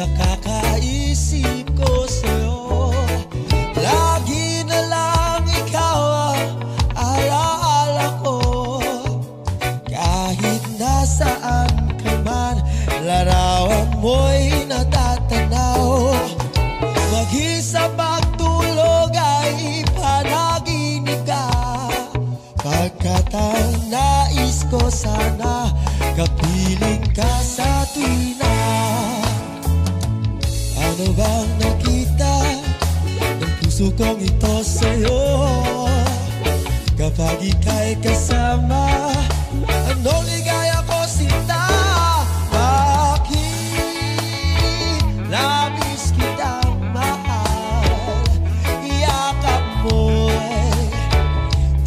sa kakaisip ko sa'yo. Lagi na lang ikaw ang alaala ko. Kahit nasaan ka man, larawan mo'y natatanaw. Mag-isa pagtulog ay panaginip ka. Pagkat ang nais ko sana, kapiling ka sa tuwina. Ano bang nakita ng puso kong ito sa'yo? Kapag ika'y kasama, anong ligaya ko sinta? Bakit labis kitang mahal? Iyakap mo'y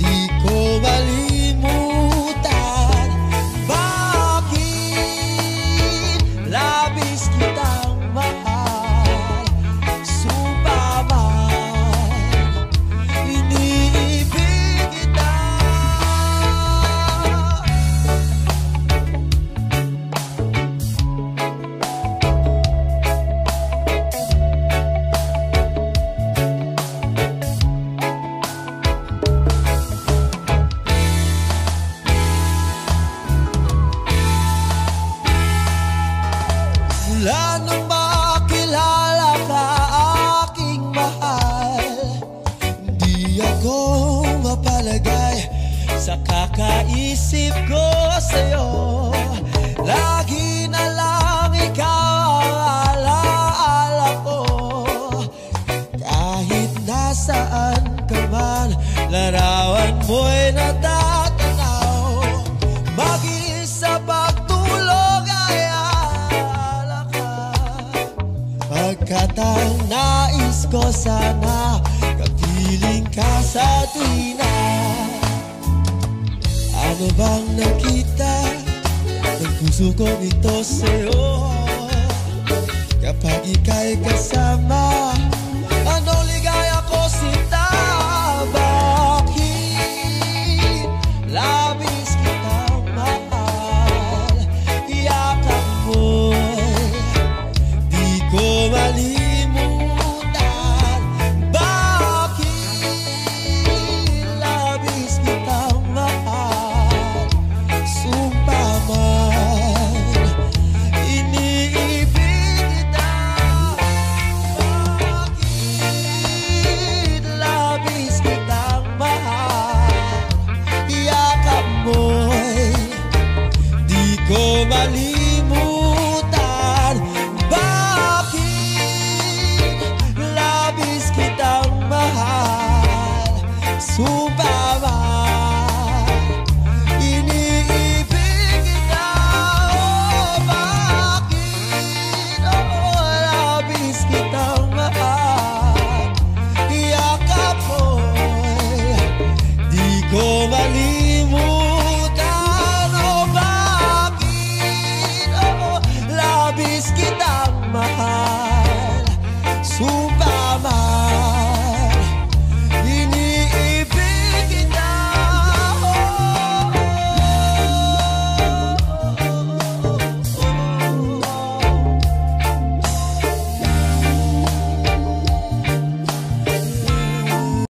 di ko malimutan. Bakit labis kitang mahal? Sumpa man, iniibig kita. Mula nung makilala ka, aking mahal, di ako mapalagay sa kakaisip ko sa'yo. Lagi na lang ikaw ang alaala ko. Kahit nasaan ka man, larawan mo'y natatanaw. Mag-isa pagtulog ay alaala ka. Pagkat ang nais ko sana, kapiling ka sa tuwina. Ano bang nakita ng puso kong ito sa'yo? Kapag ika'y kasama,